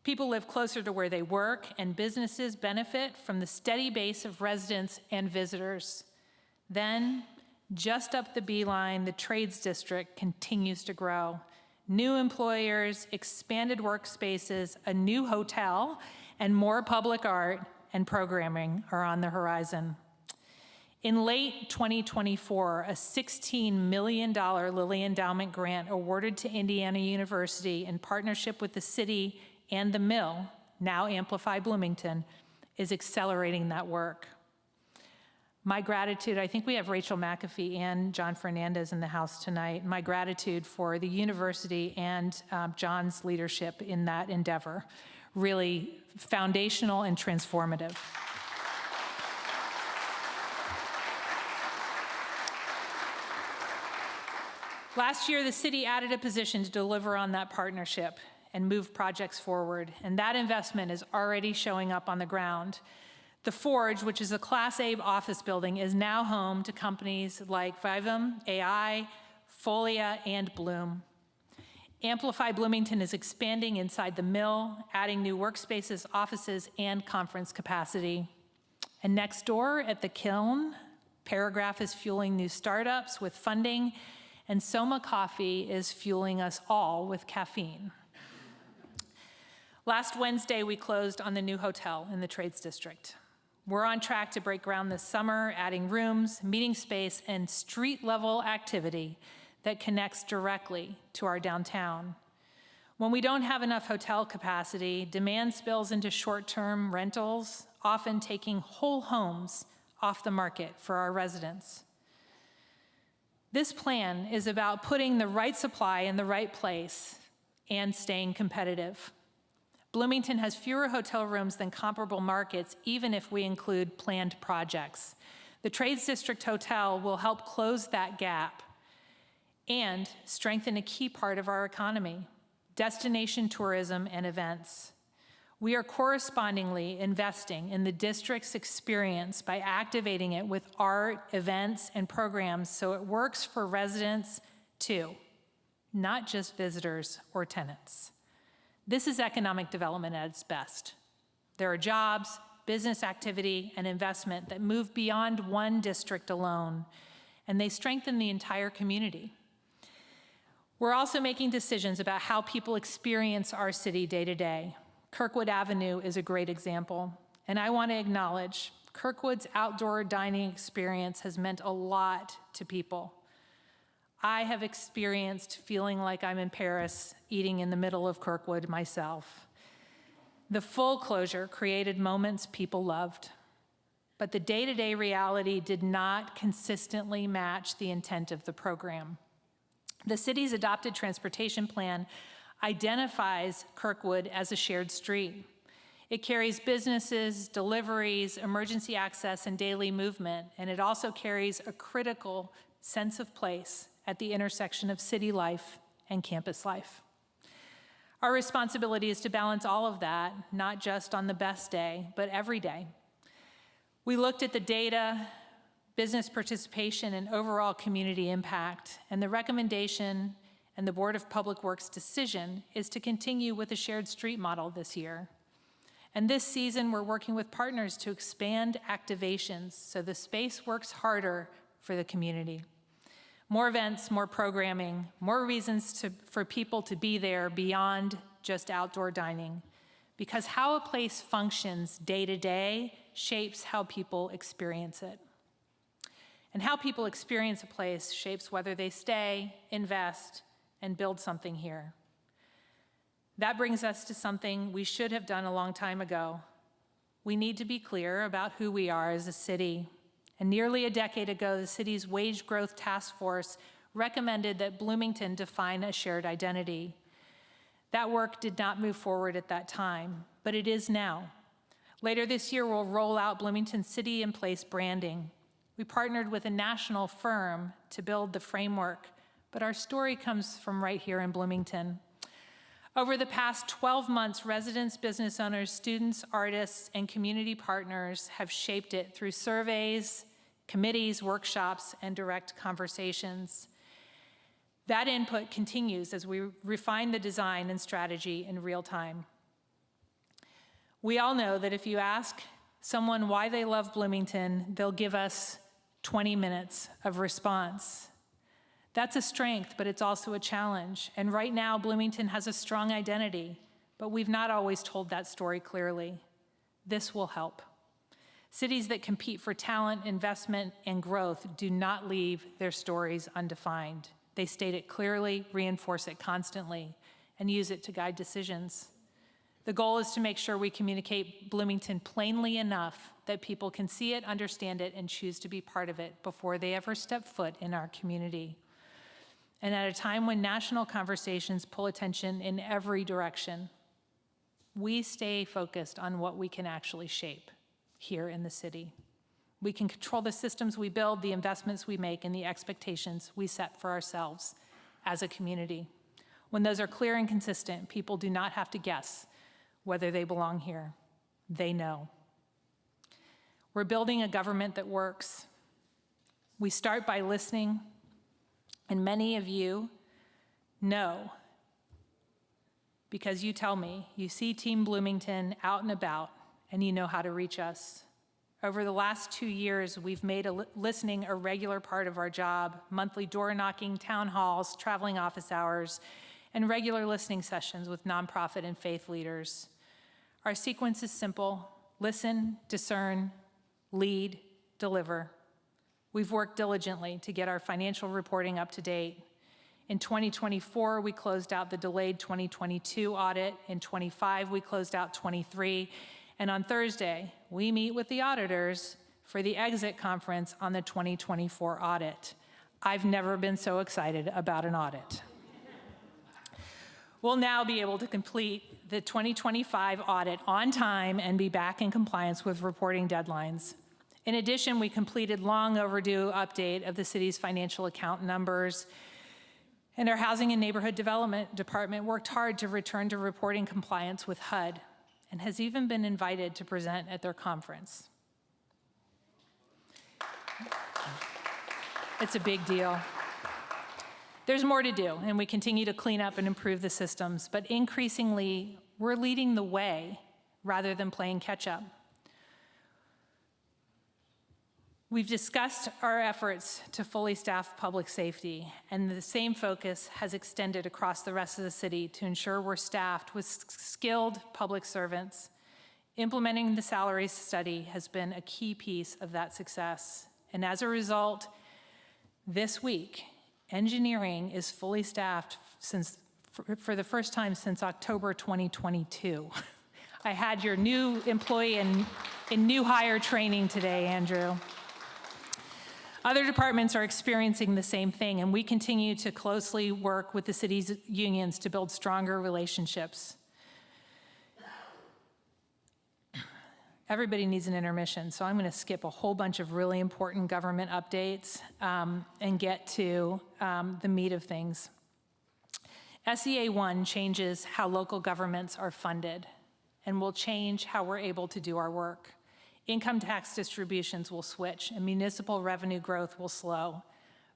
People live closer to where they work, and businesses benefit from the steady base of residents and visitors. Then, just up the beeline, the trades district continues to grow. New employers, expanded workspaces, a new hotel, and more public art and programming are on the horizon. In late 2024, a $16 million Lilly Endowment grant awarded to Indiana University in partnership with the city and the Mill, now Amplify Bloomington, is accelerating that work. My gratitude, I think we have Rachel McAfee and John Fernandez in the house tonight. My gratitude for the university and John's leadership in that endeavor. Really foundational and transformative. Last year, the city added a position to deliver on that partnership and move projects forward, and that investment is already showing up on the ground. The Forge, which is a Class A office building, is now home to companies like Vivum, AI, Folia, and Bloom. Amplify Bloomington is expanding inside the Mill, adding new workspaces, offices, and conference capacity. And next door at the Kiln, Paragraph is fueling new startups with funding, and Soma Coffee is fueling us all with caffeine. Last Wednesday, we closed on the new hotel in the Trades District. We're on track to break ground this summer, adding rooms, meeting space, and street-level activity that connects directly to our downtown. When we don't have enough hotel capacity, demand spills into short-term rentals, often taking whole homes off the market for our residents. This plan is about putting the right supply in the right place and staying competitive. Bloomington has fewer hotel rooms than comparable markets, even if we include planned projects. The Trades District Hotel will help close that gap and strengthen a key part of our economy, destination tourism and events. We are correspondingly investing in the district's experience by activating it with art, events, and programs so it works for residents too, not just visitors or tenants. This is economic development at its best. There are jobs, business activity, and investment that move beyond one district alone, and they strengthen the entire community. We're also making decisions about how people experience our city day to day. Kirkwood Avenue is a great example, and I want to acknowledge Kirkwood's outdoor dining experience has meant a lot to people. I have experienced feeling like I'm in Paris, eating in the middle of Kirkwood myself. The full closure created moments people loved, but the day-to-day reality did not consistently match the intent of the program. The city's adopted transportation plan identifies Kirkwood as a shared street. It carries businesses, deliveries, emergency access, and daily movement, and it also carries a critical sense of place at the intersection of city life and campus life. Our responsibility is to balance all of that, not just on the best day, but every day. We looked at the data, business participation, and overall community impact, and the recommendation and the Board of Public Works decision is to continue with the shared street model this year. And this season, we're working with partners to expand activations so the space works harder for the community. More events, more programming, more reasons for people to be there beyond just outdoor dining. Because how a place functions day to day shapes how people experience it. And how people experience a place shapes whether they stay, invest, and build something here. That brings us to something we should have done a long time ago. We need to be clear about who we are as a city. And nearly a decade ago, the city's Wage Growth Task Force recommended that Bloomington define a shared identity. That work did not move forward at that time, but it is now. Later this year, we'll roll out Bloomington City and Place branding. We partnered with a national firm to build the framework, but our story comes from right here in Bloomington. Over the past 12 months, residents, business owners, students, artists, and community partners have shaped it through surveys, committees, workshops, and direct conversations. That input continues as we refine the design and strategy in real time. We all know that if you ask someone why they love Bloomington, they'll give us 20 minutes of response. That's a strength, but it's also a challenge. And right now, Bloomington has a strong identity, but we've not always told that story clearly. This will help. Cities that compete for talent, investment, and growth do not leave their stories undefined. They state it clearly, reinforce it constantly, and use it to guide decisions. The goal is to make sure we communicate Bloomington plainly enough that people can see it, understand it, and choose to be part of it before they ever step foot in our community. And at a time when national conversations pull attention in every direction, we stay focused on what we can actually shape here in the city. We can control the systems we build, the investments we make, and the expectations we set for ourselves as a community. When those are clear and consistent, people do not have to guess whether they belong here. They know. We're building a government that works. We start by listening, and many of you know, because you tell me, you see Team Bloomington out and about, and you know how to reach us. Over the last 2 years, we've made listening a regular part of our job, monthly door knocking, town halls, traveling office hours, and regular listening sessions with nonprofit and faith leaders. Our sequence is simple: listen, discern, lead, deliver. We've worked diligently to get our financial reporting up to date. In 2024, we closed out the delayed 2022 audit. In 25, we closed out 23. And on Thursday, we meet with the auditors for the exit conference on the 2024 audit. I've never been so excited about an audit. We'll now be able to complete the 2025 audit on time and be back in compliance with reporting deadlines. In addition, we completed long overdue update of the city's financial account numbers, and our Housing and Neighborhood Development Department worked hard to return to reporting compliance with HUD, and has even been invited to present at their conference. It's a big deal. There's more to do, and we continue to clean up and improve the systems, but increasingly, we're leading the way rather than playing catch up. We've discussed our efforts to fully staff public safety, and the same focus has extended across the rest of the city to ensure we're staffed with skilled public servants. Implementing the salary study has been a key piece of that success. And as a result, this week, engineering is fully staffed for the first time since October 2022. I had your new employee in new hire training today, Andrew. Other departments are experiencing the same thing, and we continue to closely work with the city's unions to build stronger relationships. Everybody needs an intermission, so I'm going to skip a whole bunch of really important government updates and get to the meat of things. SEA 1 changes how local governments are funded and will change how we're able to do our work. Income tax distributions will switch, and municipal revenue growth will slow.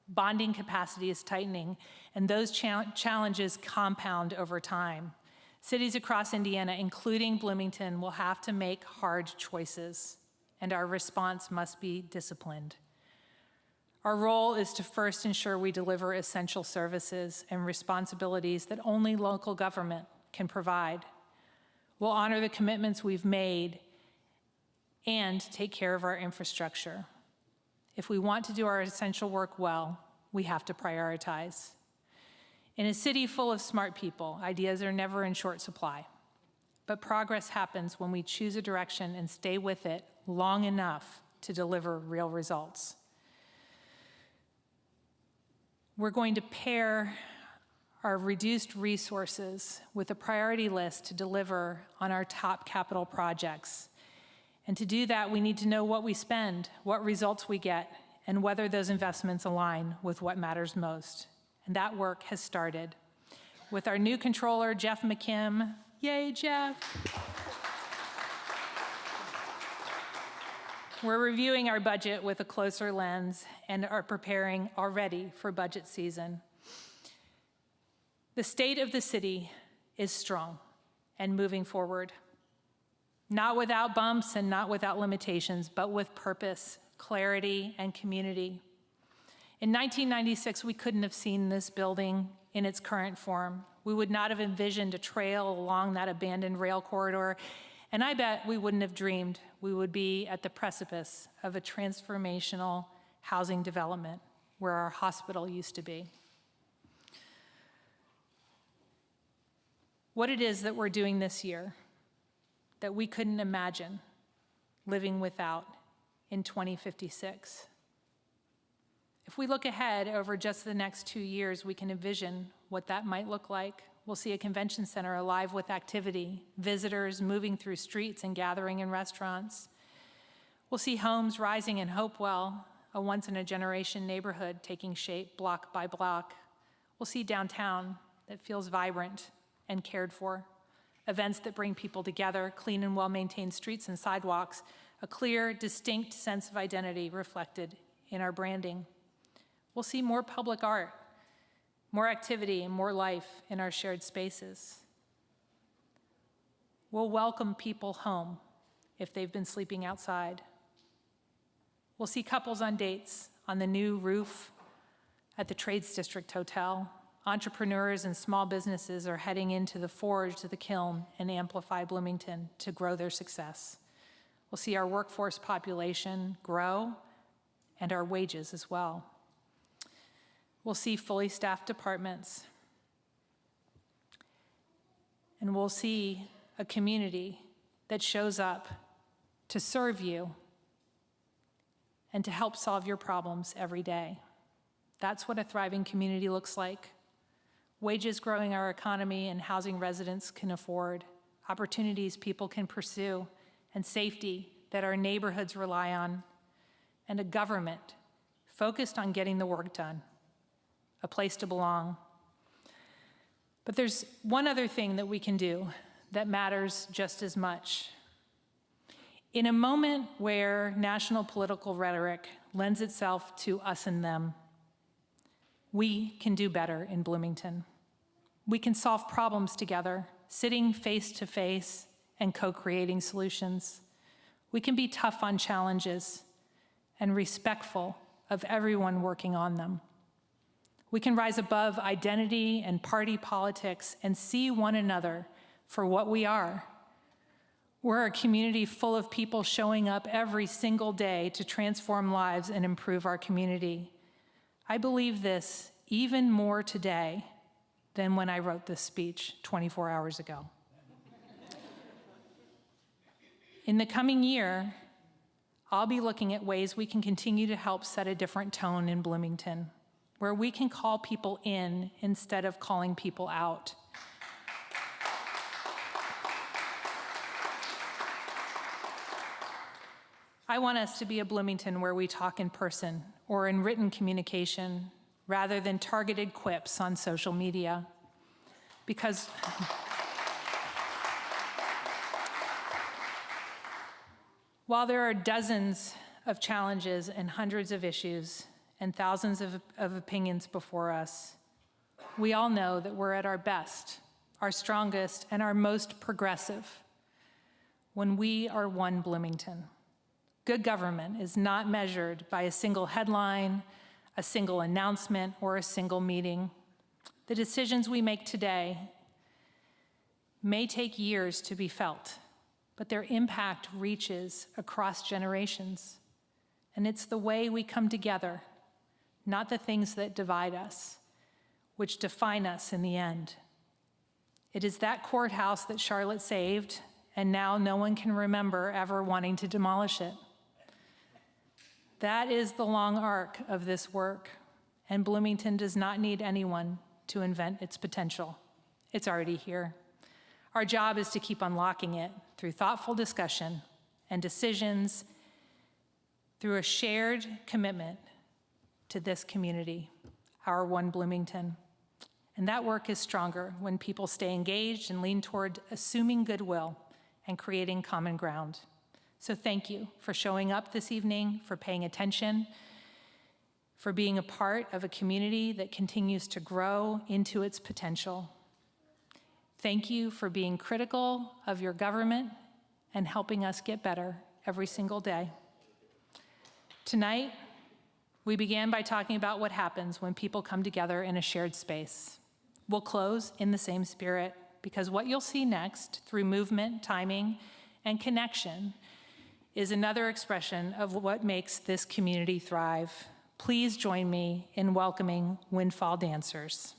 Bonding capacity is tightening, and those challenges compound over time. Cities across Indiana, including Bloomington, will have to make hard choices, and our response must be disciplined. Our role is to first ensure we deliver essential services and responsibilities that only local government can provide. We'll honor the commitments we've made and take care of our infrastructure. If we want to do our essential work well, we have to prioritize. In a city full of smart people, ideas are never in short supply. But progress happens when we choose a direction and stay with it long enough to deliver real results. We're going to pair our reduced resources with a priority list to deliver on our top capital projects. And to do that, we need to know what we spend, what results we get, and whether those investments align with what matters most. And that work has started. With our new controller, Jeff McKim. Yay, Jeff. We're reviewing our budget with a closer lens and are preparing already for budget season. The state of the city is strong and moving forward. Not without bumps and not without limitations, but with purpose, clarity, and community. In 1996, we couldn't have seen this building in its current form. We would not have envisioned a trail along that abandoned rail corridor, and I bet we wouldn't have dreamed we would be at the precipice of a transformational housing development where our hospital used to be. What it is that we're doing this year that we couldn't imagine living without in 2056. If we look ahead over just the next 2 years, we can envision what that might look like. We'll see a convention center alive with activity, visitors moving through streets and gathering in restaurants. We'll see homes rising in Hopewell, a once-in-a-generation neighborhood taking shape block by block. We'll see downtown that feels vibrant and cared for, events that bring people together, clean and well-maintained streets and sidewalks, a clear, distinct sense of identity reflected in our branding. We'll see more public art, more activity, and more life in our shared spaces. We'll welcome people home if they've been sleeping outside. We'll see couples on dates on the new roof at the Trades District Hotel. Entrepreneurs and small businesses are heading into the forge, to the kiln, and Amplify Bloomington to grow their success. We'll see our workforce population grow and our wages as well. We'll see fully staffed departments. And we'll see a community that shows up to serve you and to help solve your problems every day. That's what a thriving community looks like. Wages growing our economy and housing residents can afford, opportunities people can pursue, and safety that our neighborhoods rely on, and a government focused on getting the work done, a place to belong. But there's one other thing that we can do that matters just as much. In a moment where national political rhetoric lends itself to us and them, we can do better in Bloomington. We can solve problems together, sitting face to face and co-creating solutions. We can be tough on challenges and respectful of everyone working on them. We can rise above identity and party politics and see one another for what we are. We're a community full of people showing up every single day to transform lives and improve our community. I believe this even more today than when I wrote this speech 24 hours ago. In the coming year, I'll be looking at ways we can continue to help set a different tone in Bloomington, where we can call people in instead of calling people out. I want us to be a Bloomington where we talk in person or in written communication rather than targeted quips on social media. Because While there are dozens of challenges and hundreds of issues and thousands of opinions before us, we all know that we're at our best, our strongest, and our most progressive when we are one Bloomington. Good government is not measured by a single headline, a single announcement, or a single meeting. The decisions we make today may take years to be felt, but their impact reaches across generations. And it's the way we come together, not the things that divide us, which define us in the end. It is that courthouse that Charlotte saved, and now no one can remember ever wanting to demolish it. That is the long arc of this work, and Bloomington does not need anyone to invent its potential. It's already here. Our job is to keep unlocking it through thoughtful discussion and decisions, through a shared commitment to this community, our one Bloomington. And that work is stronger when people stay engaged and lean toward assuming goodwill and creating common ground. So thank you for showing up this evening, for paying attention, for being a part of a community that continues to grow into its potential. Thank you for being critical of your government and helping us get better every single day. Tonight, we began by talking about what happens when people come together in a shared space. We'll close in the same spirit, because what you'll see next, through movement, timing, and connection, is another expression of what makes this community thrive. Please join me in welcoming Windfall Dancers.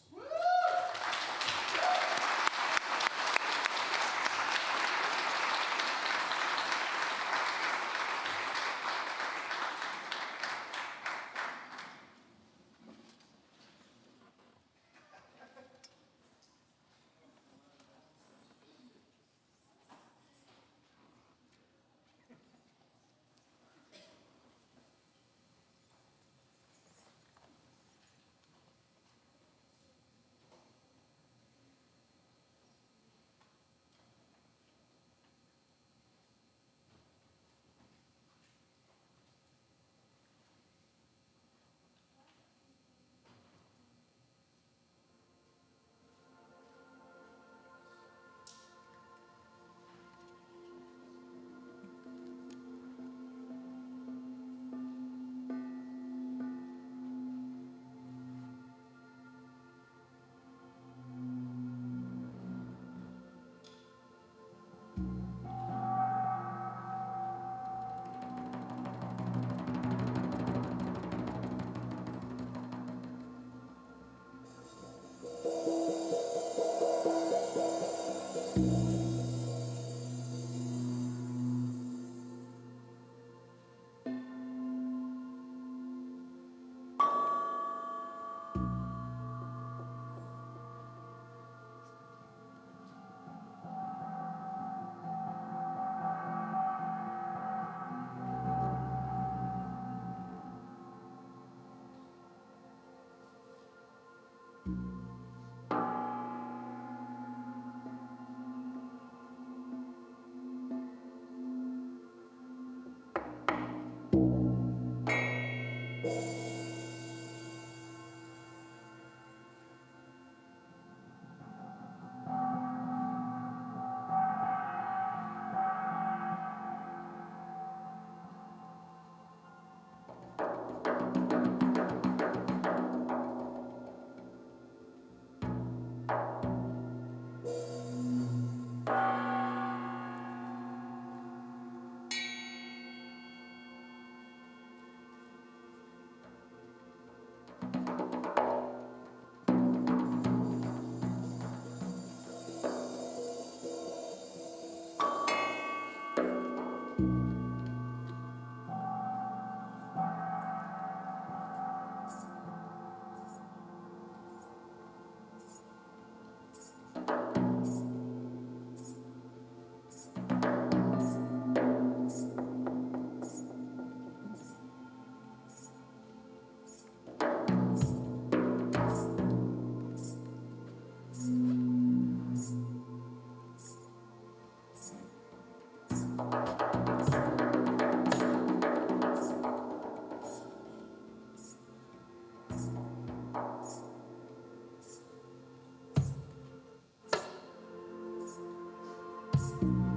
Yes.